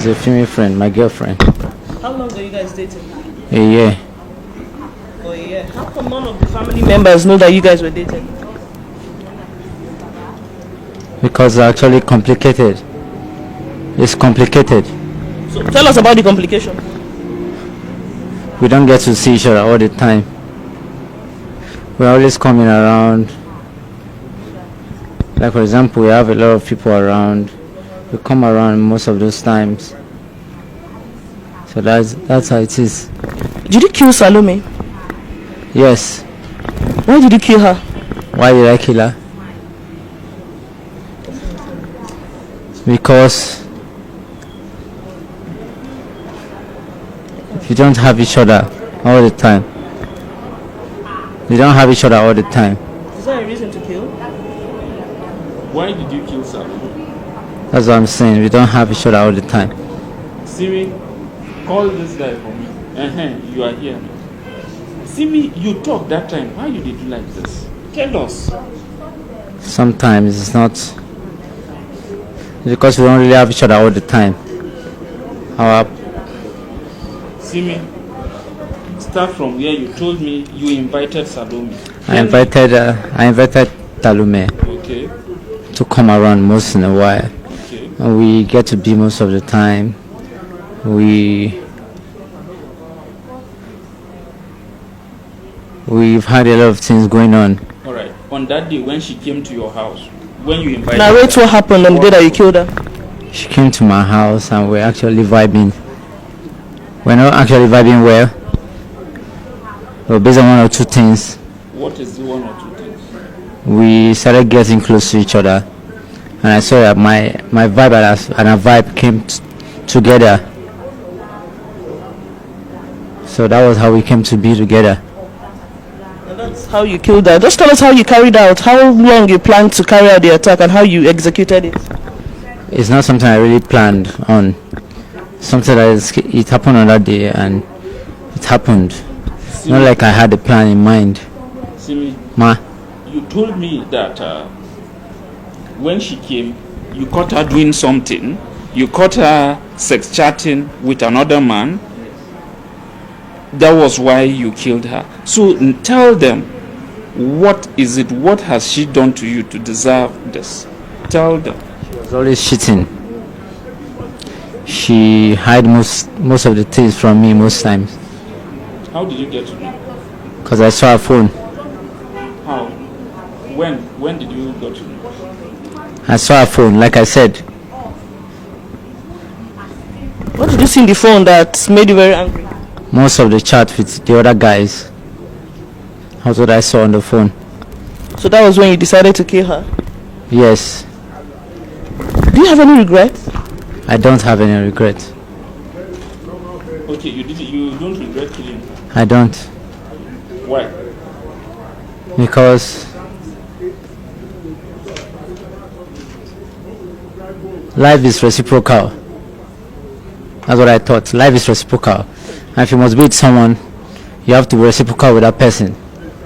She's a female friend, my girlfriend. How long are you guys dating? A year. For a year. How come none of the family members know that you guys were dating? Because it's actually complicated. It's complicated. So tell us about the complication. We don't get to see each other all the time. We're always coming around. Like for example, we have a lot of people around. We come around most of those times. So that's how it is. Did you kill Salome? Yes. Why did you kill her? Why did I kill her? Because if you don't have each other all the time, you don't have each other all the time. Is that a reason to kill? Why did you kill Salome? That's what I'm saying. We don't have each other all the time. Simi, call this guy for me. You are here. Simi, you talked that time. Why did you do like this? Tell us. Sometimes it's not because we don't really have each other all the time. Our Simi, start from where you told me you invited Salome. I invited Talume Okay. to come around most in a while. Okay. And we get to be most of the time. We've had a lot of things going on. All right. On that day when she came to your house, when you invited Narrate what happened on the day that you killed her. She came to my house and we're actually vibing. We're not actually vibing well. We're based on one or two things. What is the one or two things? We started getting close to each other. And I saw that my vibe and her vibe came together. So that was how we came to be together. And that's how you killed her. Just tell us how you carried out, how long you planned to carry out the attack and how you executed it. It's not something I really planned on. Something that it happened on that day and it happened. Simi, Not like I had a plan in mind. Simi, Ma, you told me that when she came, you caught her doing something. You caught her sex chatting with another man. That was why you killed her. So tell them, what is it? What has she done to you to deserve this? Tell them. she was always cheating. She hid most of the things from me most times. How did you get to know? Because I saw her phone. How? When did you go to know? I saw her phone, like I said. What did you see in the phone that made you very angry? Most of the chat with the other guys. That's what I saw on the phone. So that was when you decided to kill her. Yes. Do you have any regrets? I don't have any regret. Okay, you don't regret killing her. I don't. Why? Because life is reciprocal. That's what I thought. Life is reciprocal. And if you must be with someone, you have to be reciprocal with that person.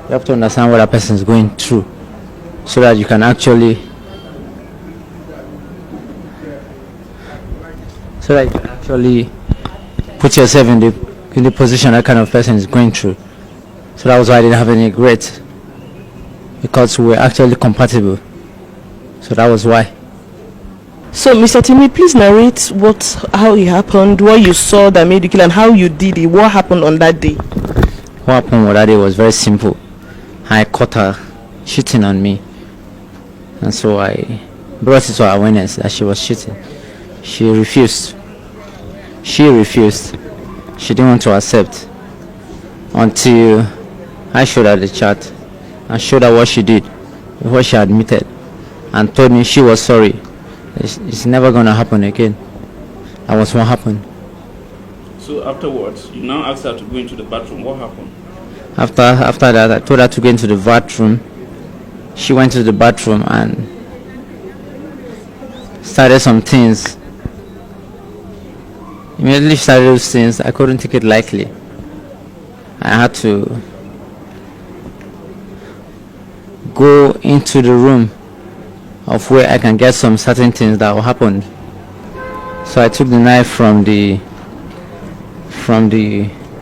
You have to understand what that person is going through so that you can actually put yourself in the position that kind of person is going through. So that was why I didn't have any regret, because we were actually compatible. So that was why. So, Mr. Timi, please narrate how it happened, what you saw that made you kill, and how you did it. What happened on that day? What happened on that day was very simple. I caught her cheating on me, and so I brought it to her awareness that she was cheating. She refused. She didn't want to accept until I showed her the chat and showed her what she did, what she admitted, and told me she was sorry. It's never gonna happen again. That was what happened. So afterwards, you now asked her to go into the bathroom. What happened? After that, I told her to go into the bathroom. She went to the bathroom and started some things. Immediately started those things. I couldn't take it lightly. I had to go into the room of where I can get some certain things that will happen. So I took the knife from the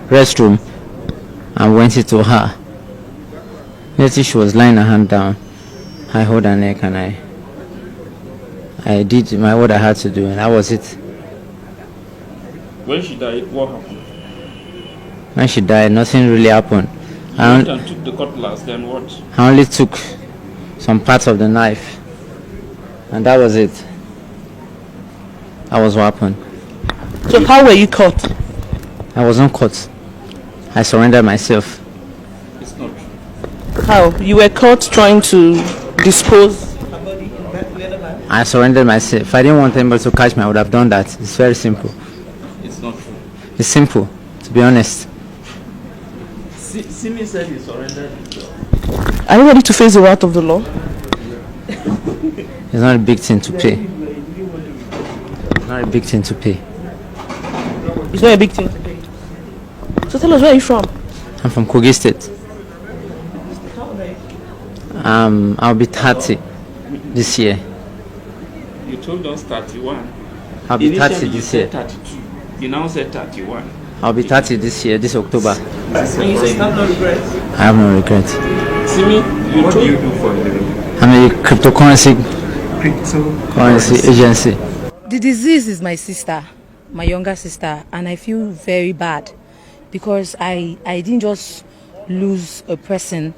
restroom and went it to her. Immediately she was lying her hand down. I held her neck and I did what I had to do, and that was it. When she died, what happened? When she died, nothing really happened. You went and took the cutlass, then what? I only took some parts of the knife, and that was it. That was what happened. So how were you caught? I wasn't caught. I surrendered myself. It's not true. How? You were caught trying to dispose. I surrendered myself. If I didn't want anybody to catch me, I would have done that. It's very simple. It's not true. It's simple, to be honest. Simi said he surrendered himself. Are you ready to face the wrath of the law? It's not a big thing to pay. It's not a big thing to pay. It's not a big thing to pay. So tell us, where are you from? I'm from Kogi State. I'll be 30 this year. You told us 31. I'll be 30 Initially, you this year. said 32. You now said 31. I'll be 30 this year, this October. And you say you have no regrets? I have no regrets. Simi, What do you do for a living? I'm a cryptocurrency agency. The disease is my sister, my younger sister, and I feel very bad because I didn't just lose a person.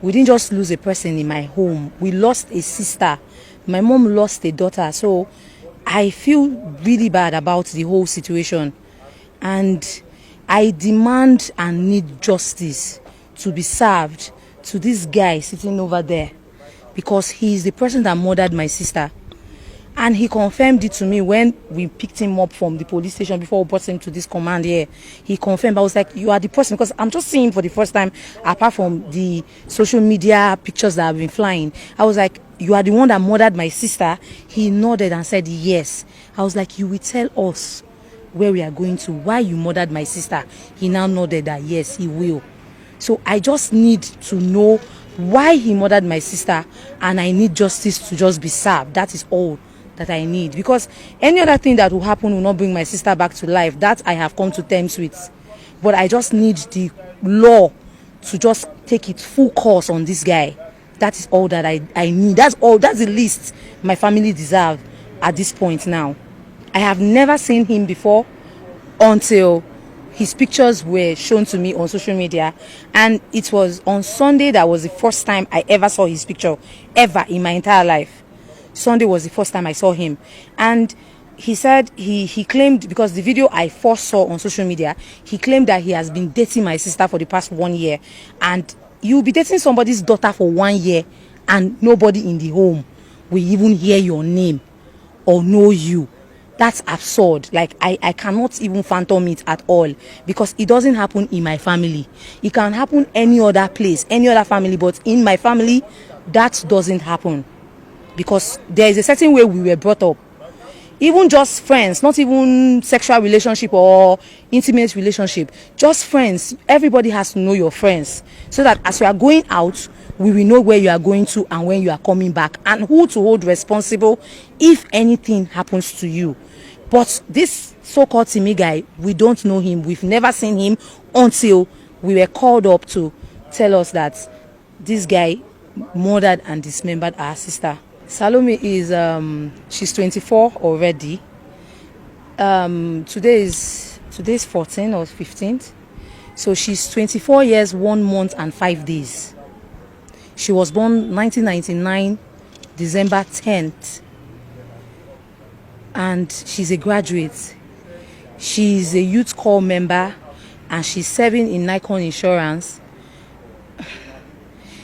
We didn't just lose a person in my home. We lost a sister. My mom lost a daughter. So I feel really bad about the whole situation. And I demand and need justice to be served to this guy sitting over there, because he is the person that murdered my sister. And he confirmed it to me when we picked him up from the police station before we brought him to this command here. He confirmed. I was like, you are the person, because I'm just seeing him for the first time, apart from the social media pictures that have been flying. I was like, you are the one that murdered my sister? He nodded and said, yes. I was like, you will tell us where we are going to, why you murdered my sister. He now nodded that, yes, he will. So I just need to know why he murdered my sister, and I need justice to just be served. That is all that I need, because any other thing that will happen will not bring my sister back to life. That I have come to terms with. But I just need the law to just take its full course on this guy. That is all that I need. That's all. That's the least my family deserve at this point now. I have never seen him before until his pictures were shown to me on social media, and it was on Sunday that was the first time I ever saw his picture, ever in my entire life. Sunday was the first time I saw him. And he said he claimed, because the video I first saw on social media, he claimed that he has been dating my sister for the past 1 year. And you'll be dating somebody's daughter for 1 year and nobody in the home will even hear your name or know you. That's absurd. Like, I cannot even fathom it at all, because it doesn't happen in my family. It can happen any other place, any other family, but in my family, that doesn't happen. Because there is a certain way we were brought up. Even just friends, not even sexual relationship or intimate relationship, just friends. Everybody has to know your friends, so that as you are going out, we will know where you are going to and when you are coming back, and who to hold responsible if anything happens to you. But this so-called Timi guy, we don't know him. We've never seen him until we were called up to tell us that this guy murdered and dismembered our sister. Salome is she's 24 already. Today is 14 or 15th. So she's 24 years, 1 month and 5 days. She was born 1999, December 10th. And she's a graduate. She's a youth corps member, and she's serving in Nikon Insurance.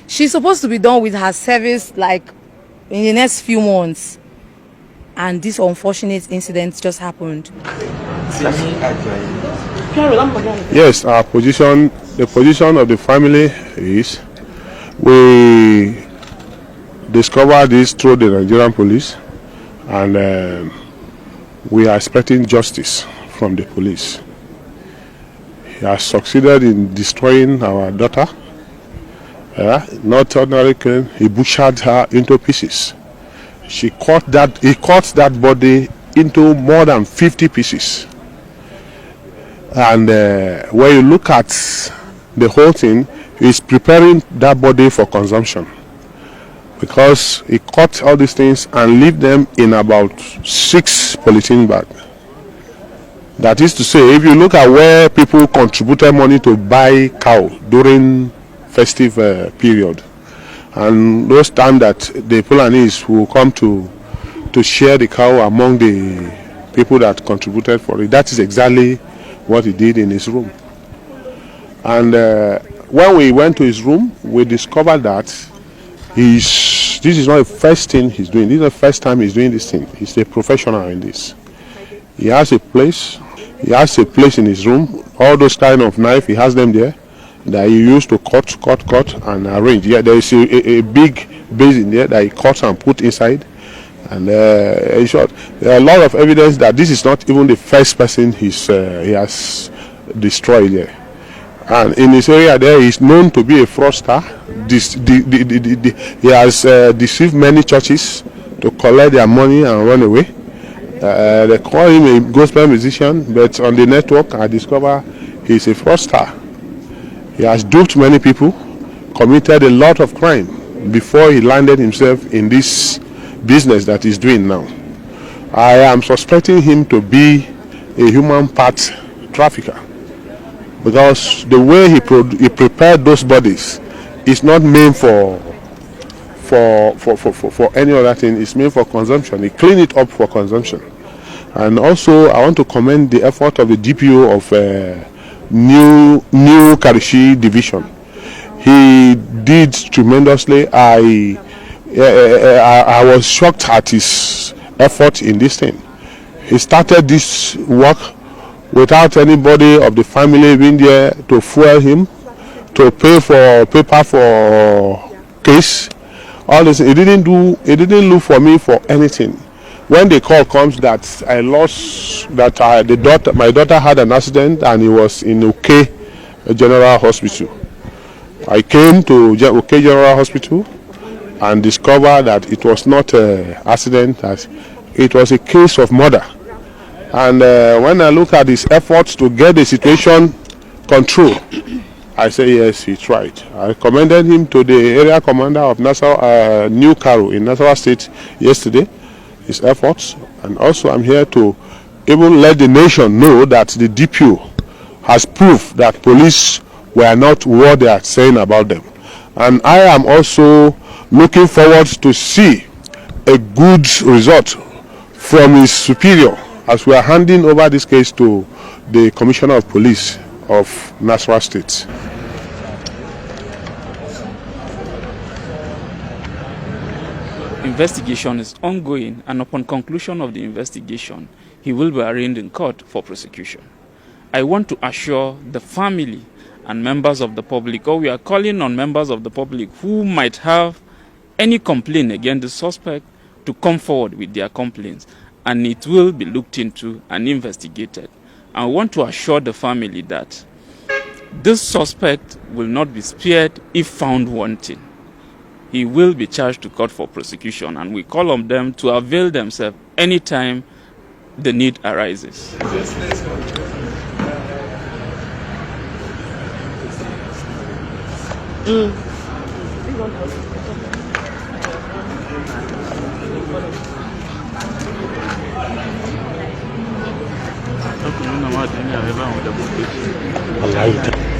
She's supposed to be done with her service like in the next few months, and this unfortunate incident just happened. Yes, our position, the position of the family is, we discovered this through the Nigerian police, and we are expecting justice from the police. He has succeeded in destroying our daughter. Not ordinary killing, he butchered her into pieces. He caught that body into more than 50 pieces. And when you look at the whole thing, he's preparing that body for consumption, because he cut all these things and leave them in about 6 polythene bags. That is to say, if you look at where people contributed money to buy cow during festive period, and those times that the Fulanis will come to share the cow among the people that contributed for it, that is exactly what he did in his room. And when we went to his room, we discovered that this is not the first thing he's doing. This is not the first time he's doing this thing. He's a professional in this. He has a place. He has a place in his room. All those kind of knife, he has them there that he used to cut and arrange. Yeah, there is a big basin there that he cuts and put inside. And in short, there are a lot of evidence that this is not even the first person he has destroyed there. And in this area there, he is known to be a fraudster. He has deceived many churches to collect their money and run away. They call him a gospel musician, but on the network I discover he's a fraudster. He has duped many people, committed a lot of crime before he landed himself in this business that he's doing now. I am suspecting him to be a human part trafficker, because the way he prepared those bodies is not meant for any other thing. It's meant for consumption. He cleaned it up for consumption. And also I want to commend the effort of the DPO of New Karishi division. He did tremendously. I was shocked at his effort in this thing. He started this work without anybody of the family being there to fuel him, to pay for paper for case. All this, he didn't look for me for anything. When the call comes that my daughter had an accident and he was in OK General Hospital, I came to OK General Hospital and discovered that it was not an accident, that it was a case of murder. And when I look at his efforts to get the situation controlled, I say yes, he tried. I commended him to the area commander of New Karo in Nasarawa State yesterday, his efforts. And also I'm here to even let the nation know that the DPO has proof that police were not what they are saying about them. And I am also looking forward to see a good result from his superior as we are handing over this case to the Commissioner of Police of Nasarawa State. Investigation is ongoing, and upon conclusion of the investigation, he will be arraigned in court for prosecution. I want to assure the family and members of the public, or we are calling on members of the public who might have any complaint against the suspect, to come forward with their complaints, and it will be looked into and investigated. I want to assure the family that this suspect will not be spared if found wanting. He will be charged to court for prosecution, and we call on them to avail themselves anytime the need arises. Allah